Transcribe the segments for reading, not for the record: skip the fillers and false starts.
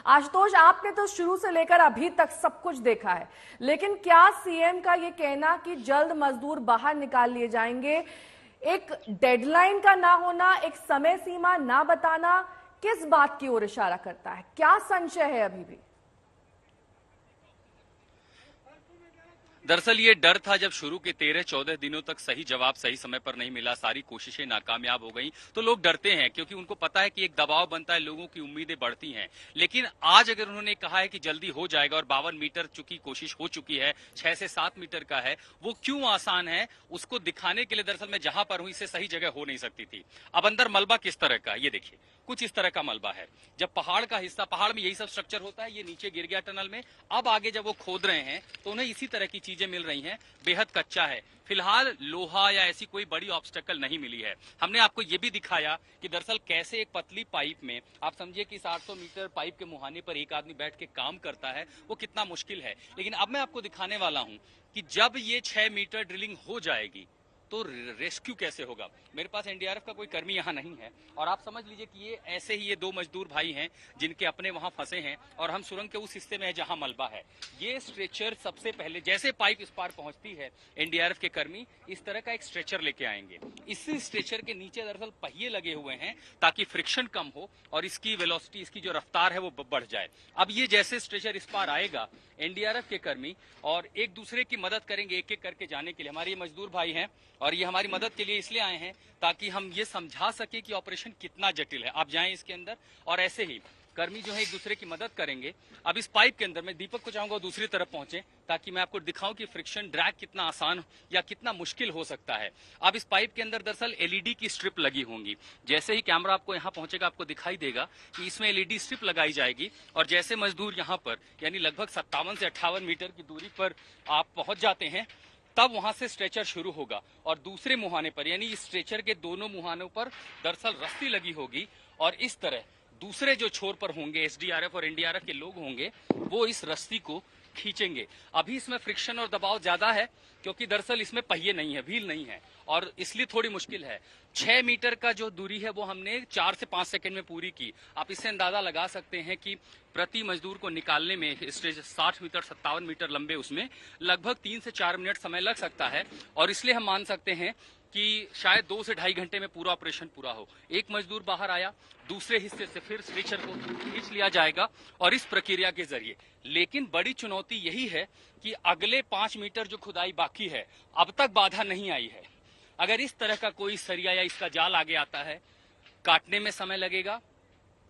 आशुतोष, आपने तो शुरू से लेकर अभी तक सब कुछ देखा है, लेकिन क्या सीएम का ये कहना कि जल्द मजदूर बाहर निकाल लिए जाएंगे, एक डेडलाइन का ना होना, एक समय सीमा ना बताना, किस बात की ओर इशारा करता है? क्या संशय है अभी भी? दरअसल ये डर था जब शुरू के 13-14 दिनों तक सही जवाब सही समय पर नहीं मिला, सारी कोशिशें नाकामयाब हो गई, तो लोग डरते हैं क्योंकि उनको पता है कि एक दबाव बनता है, लोगों की उम्मीदें बढ़ती हैं। लेकिन आज अगर उन्होंने कहा है कि जल्दी हो जाएगा और 52 मीटर चुकी कोशिश हो चुकी है, 6 से 7 मीटर का है, वो क्यों आसान है उसको दिखाने के लिए दरअसल मैं जहां पर हूं इससे सही जगह हो नहीं सकती थी। अब अंदर मलबा किस तरह का, ये देखिए कुछ इस तरह का मलबा है। जब पहाड़ का हिस्सा, पहाड़ में यही सब स्ट्रक्चर होता है, ये नीचे गिर गया टनल में, अब आगे जब वो खोद रहे हैं तो उन्हें इसी तरह की चीजें मिल रही हैं, बेहद कच्चा है। फिलहाल लोहा या ऐसी कोई बड़ी ऑब्स्टेकल नहीं मिली है। हमने आपको ये भी दिखाया कि दरअसल कैसे एक पतली पाइप में, आप समझिए कि 800 मीटर पाइप के मुहाने पर एक आदमी बैठ के काम करता है, वो कितना मुश्किल है। लेकिन अब मैं आपको दिखाने वाला हूं कि जब ये 6 मीटर ड्रिलिंग हो जाएगी तो रेस्क्यू कैसे होगा। मेरे पास एनडीआरएफ का कोई कर्मी यहाँ नहीं है और आप समझ लीजिए कि ये ऐसे ही ये 2 मजदूर भाई हैं जिनके अपने वहां फंसे हैं और हम सुरंग के उस हिस्से में है जहां मलबा है। ये स्ट्रेचर सबसे पहले, जैसे पाइप इस पार पहुंचती है, एनडीआरएफ के कर्मी इस तरह का एक स्ट्रेचर लेके आएंगे। इसी स्ट्रेचर के नीचे दरअसल पहिए लगे हुए हैं ताकि फ्रिक्शन कम हो और इसकी वेलोसिटी, इसकी जो रफ्तार है वो बढ़ जाए। अब ये जैसे स्ट्रेचर इस पार आएगा, एनडीआरएफ के कर्मी और एक दूसरे की मदद करेंगे एक एक करके जाने के लिए। हमारे ये मजदूर भाई हैं और ये हमारी मदद के लिए इसलिए आए हैं ताकि हम ये समझा सके कि ऑपरेशन कितना जटिल है। आप जाएं इसके अंदर और ऐसे ही कर्मी जो है एक दूसरे की मदद करेंगे। अब इस पाइप के अंदर मैं दीपक को चाहूंगा दूसरी तरफ पहुंचे ताकि मैं आपको दिखाऊं कि फ्रिक्शन ड्रैग कितना आसान या कितना मुश्किल हो सकता है। अब इस पाइप के अंदर दरअसल एलईडी की स्ट्रिप लगी होंगी। जैसे ही कैमरा आपको यहां पहुंचेगा आपको दिखाई देगा कि इसमें एलईडी स्ट्रिप लगाई जाएगी और जैसे मजदूर यहां पर यानी लगभग 57 से 58 मीटर की दूरी पर आप पहुंच जाते हैं, तब वहां से स्ट्रेचर शुरू होगा और दूसरे मुहाने पर, यानी इस स्ट्रेचर के दोनों मुहानों पर दरअसल रस्सी लगी होगी और इस तरह दूसरे जो छोर पर होंगे एसडीआरएफ और एनडीआरएफ के लोग होंगे, वो इस रस्सी को खींचेंगे। अभी इसमें फ्रिक्शन और दबाव ज्यादा है क्योंकि दरअसल इसमें पहिए नहीं है, व्हील नहीं है और इसलिए थोड़ी मुश्किल है। 6 मीटर का जो दूरी है वो हमने 4 से 5 सेकंड में पूरी की। आप इससे अंदाजा लगा सकते हैं कि प्रति मजदूर को निकालने में 60 मीटर 57 मीटर लंबे उसमें लगभग 3 से 4 मिनट समय लग सकता है और इसलिए हम मान सकते हैं कि शायद 2 से ढाई घंटे में पूरा ऑपरेशन पूरा हो। एक मजदूर बाहर आया, दूसरे हिस्से से फिर स्ट्रेचर को खींच लिया जाएगा और इस प्रक्रिया के जरिए। लेकिन बड़ी चुनौती यही है कि अगले 5 मीटर जो खुदाई बाकी है, अब तक बाधा नहीं आई है। अगर इस तरह का कोई सरिया या इसका जाल आगे आता है, काटने में समय लगेगा,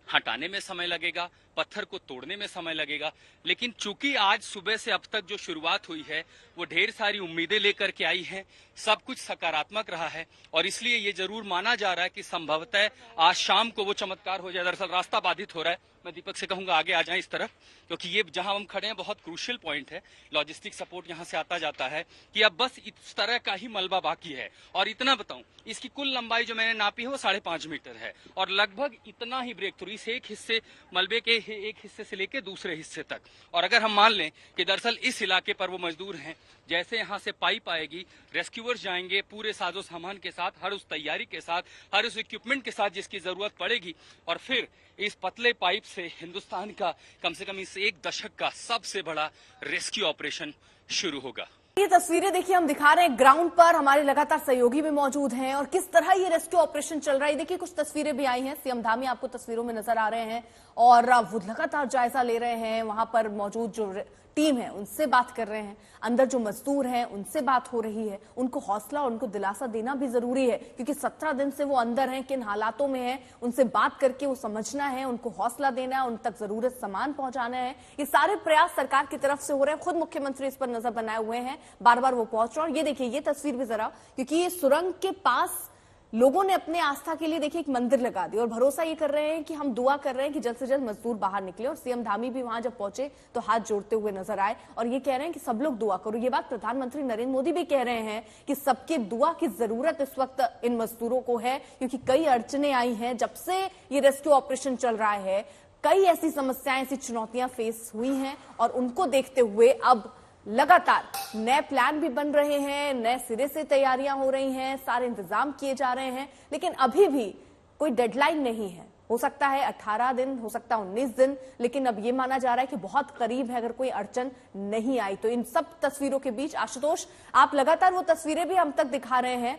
हटाने में समय लगेगा, पत्थर को तोड़ने में समय लगेगा। लेकिन चूंकि आज सुबह से अब तक जो शुरुआत हुई है वो ढेर सारी उम्मीदें लेकर के आई है, सब कुछ सकारात्मक रहा है और इसलिए ये जरूर माना जा रहा है कि संभवतः आज शाम को वो चमत्कार हो जाए। दरअसल रास्ता बाधित हो रहा है, मैं दीपक से कहूंगा आगे आ जाएं इस तरफ, क्योंकि ये जहां हम खड़े हैं बहुत क्रूशियल पॉइंट है। लॉजिस्टिक सपोर्ट यहां से आता जाता है कि अब बस इस तरह का ही मलबा बाकी है। और इतना बताऊं, इसकी कुल लंबाई जो मैंने नापी है वो 5.5 मीटर है और लगभग इतना ही ब्रेक थ्रू इस एक हिस्से, मलबे के एक हिस्से से लेके दूसरे हिस्से तक। और अगर हम मान लें कि दरअसल इस इलाके पर वो मजदूर हैं, जैसे यहां से पाइप आएगी, रेस्क्यूअर्स जाएंगे पूरे साजो सामान के साथ, हर उस तैयारी के साथ, हर उस इक्विपमेंट के साथ जिसकी जरूरत पड़ेगी और फिर इस पतले पाइप से हिंदुस्तान का कम से कम इस एक दशक का सबसे बड़ा रेस्क्यू ऑपरेशन शुरू होगा। ये तस्वीरें देखिए हम दिखा रहे हैं ग्राउंड पर, हमारे लगातार सहयोगी भी मौजूद हैं और किस तरह ये रेस्क्यू ऑपरेशन चल रहा है। देखिए कुछ तस्वीरें भी आई हैं, सीएम धामी आपको तस्वीरों में नजर आ रहे हैं और वो लगातार जायजा ले रहे हैं। वहां पर मौजूद जो टीम है उनसे बात कर रहे हैं, अंदर जो मजदूर हैं उनसे बात हो रही है, उनको हौसला और उनको दिलासा देना भी जरूरी है क्योंकि 17 दिन से वो अंदर हैं, किन हालातों में हैं, उनसे बात करके वो समझना है, उनको हौसला देना है, उन तक जरूरत सामान पहुंचाना है। ये सारे प्रयास सरकार की तरफ से हो रहे हैं, खुद मुख्यमंत्री इस पर नजर बनाए हुए हैं, बार बार वो पहुंच रहे हैं। और ये देखिए ये तस्वीर भी जरा, क्योंकि ये सुरंग के पास लोगों ने अपने आस्था के लिए देखिए एक मंदिर लगा दी और भरोसा ये कर रहे हैं कि हम दुआ कर रहे हैं कि जल्द से जल्द मजदूर बाहर निकले। और सीएम धामी भी वहां जब पहुंचे तो हाथ जोड़ते हुए नजर आए और ये कह रहे हैं कि सब लोग दुआ करो। ये बात प्रधानमंत्री नरेंद्र मोदी भी कह रहे हैं कि सबके दुआ की जरूरत इस वक्त इन मजदूरों को है क्योंकि कई अड़चने आई हैं जब से ये रेस्क्यू ऑपरेशन चल रहा है। कई ऐसी समस्याएं, ऐसी चुनौतियां फेस हुई हैं और उनको देखते हुए अब लगातार नए प्लान भी बन रहे हैं, नए सिरे से तैयारियां हो रही हैं, सारे इंतजाम किए जा रहे हैं, लेकिन अभी भी कोई डेडलाइन नहीं है। हो सकता है 18 दिन, हो सकता है 19 दिन, लेकिन अब ये माना जा रहा है कि बहुत करीब है अगर कोई अड़चन नहीं आई तो। इन सब तस्वीरों के बीच आशुतोष, आप लगातार वो तस्वीरें भी हम तक दिखा रहे हैं,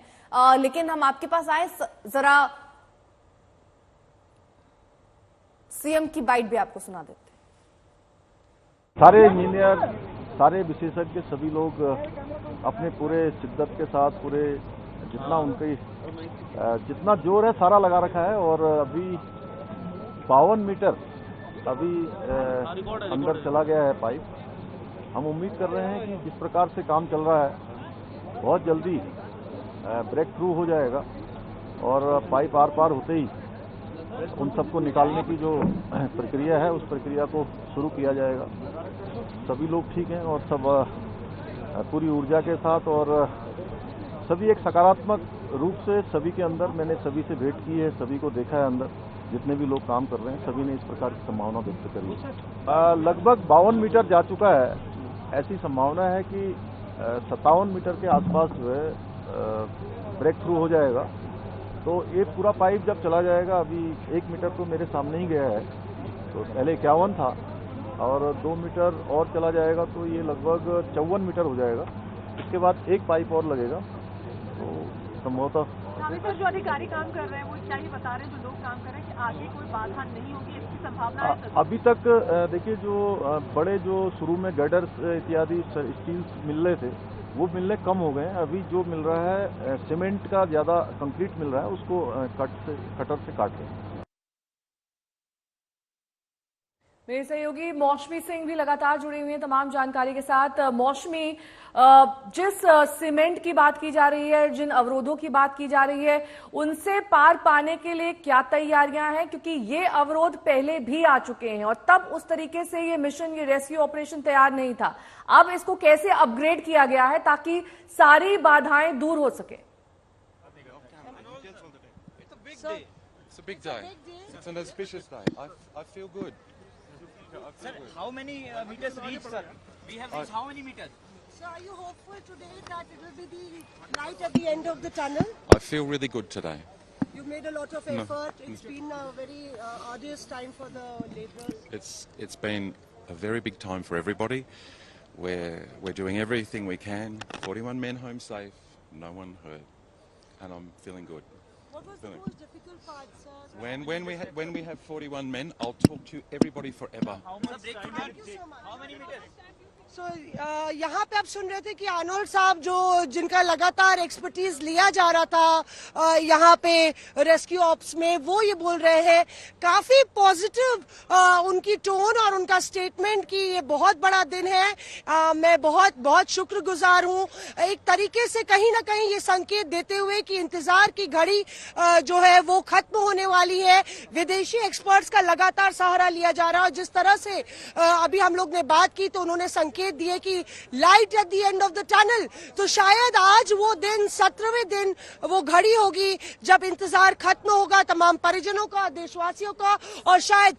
लेकिन हम आपके पास आए, जरा सीएम की बाइट भी आपको सुना देते हैं। सारे इंजीनियर, सारे विशेषज्ञ, सभी लोग अपने पूरे शिद्दत के साथ, पूरे जितना उनकी जितना जोर है सारा लगा रखा है। और अभी 52 मीटर अभी अंदर चला गया है पाइप। हम उम्मीद कर रहे हैं कि जिस प्रकार से काम चल रहा है बहुत जल्दी ब्रेक थ्रू हो जाएगा और पाइप आर पार होते ही उन सबको निकालने की जो प्रक्रिया है उस प्रक्रिया को शुरू किया जाएगा। सभी लोग ठीक हैं और सब पूरी ऊर्जा के साथ और सभी एक सकारात्मक रूप से सभी के अंदर, मैंने सभी से भेंट की है, सभी को देखा है अंदर जितने भी लोग काम कर रहे हैं, सभी ने इस प्रकार की संभावना व्यक्त करी है। लगभग 52 मीटर जा चुका है। ऐसी संभावना है कि 57 मीटर के आसपास जो है ब्रेक थ्रू हो जाएगा। तो एक पूरा पाइप जब चला जाएगा, अभी 1 मीटर तो मेरे सामने ही गया है, तो पहले 51 था और 2 मीटर और चला जाएगा तो ये लगभग 54 मीटर हो जाएगा। इसके बाद एक पाइप और लगेगा तो संभवतः। सर, जो अधिकारी काम कर रहे हैं वो क्या ही बता रहे हैं, जो लोग काम कर रहे हैं कि आगे कोई बाधा नहीं होगी, इसकी संभावना है? अभी तक देखिए जो बड़े जो शुरू में गडर्स इत्यादि स्टील्स मिल रहे थे वो मिलने कम हो गए हैं। अभी जो मिल रहा है सीमेंट का ज्यादा कंक्रीट मिल रहा है, उसको कटर से काट रहे हैं। मेरे सहयोगी मौसमी सिंह भी लगातार जुड़ी हुई हैं तमाम जानकारी के साथ। मौसमी, जिस सीमेंट की बात की जा रही है, जिन अवरोधों की बात की जा रही है, उनसे पार पाने के लिए क्या तैयारियां हैं? क्योंकि ये अवरोध पहले भी आ चुके हैं और तब उस तरीके से ये मिशन, ये रेस्क्यू ऑपरेशन तैयार नहीं था। अब इसको कैसे अपग्रेड किया गया है ताकि सारी बाधाएं दूर हो सके? It's a big day. It's an auspicious day. I feel good. Sir, how many meters reached, sir? We have reached how many meters? So are you hopeful today that it will be the light at the end of the tunnel? I feel really good today. You've made a lot of effort. It's been a very arduous time for the laborers. It's been a very big time for everybody. We're doing everything we can. 41 men home safe, no one hurt, and I'm feeling good. What was the most difficult part, sir? When we have 41 men, I'll talk to everybody forever. How much breakthrough? Thank you so much. How many meters? So, यहाँ पे आप सुन रहे थे कि Arnold साहब जो जिनका लगातार एक्सपर्टीज लिया जा रहा था यहाँ पे रेस्क्यू ऑप्स में, वो ये बोल रहे हैं काफी पॉजिटिव उनकी टोन और उनका स्टेटमेंट कि ये बहुत बड़ा दिन है। मैं बहुत बहुत शुक्रगुजार हूँ। एक तरीके से कहीं ना कहीं ये संकेत देते हुए कि इंतजार की घड़ी जो है वो खत्म होने वाली है। विदेशी एक्सपर्ट्स का लगातार सहारा लिया जा रहा है और जिस तरह से अभी हम लोग ने बात की तो उन्होंने संकेत दिए कि light at the end of the tunnel, तो शायद आज वो दिन 17वें दिन वो घड़ी होगी जब इंतजार खत्म होगा तमाम परिजनों का, देशवासियों का, और शायद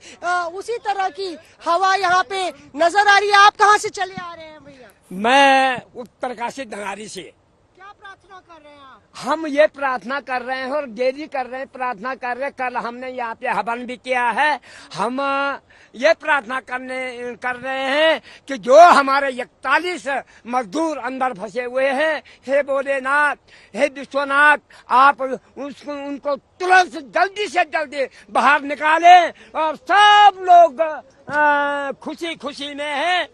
उसी तरह की हवा यहाँ पे नजर आ रही है। आप कहाँ से चले आ रहे हैं भैया? मैं उत्तरकाशी डंगारी से। क्या प्रार्थना कर रहे हैं आप? हम ये प्रार्थना कर रहे हैं और देरी कर रहे हैं, प्रार्थना कर रहे हैं। कल हमने यहाँ पे हवन भी किया है। हम ये प्रार्थना कर रहे हैं कि जो हमारे 41 मजदूर अंदर फंसे हुए हैं, हे भोलेनाथ, हे विश्वनाथ, आप उनको तुरंत जल्दी से जल्दी बाहर निकालें और सब लोग खुशी खुशी में हैं।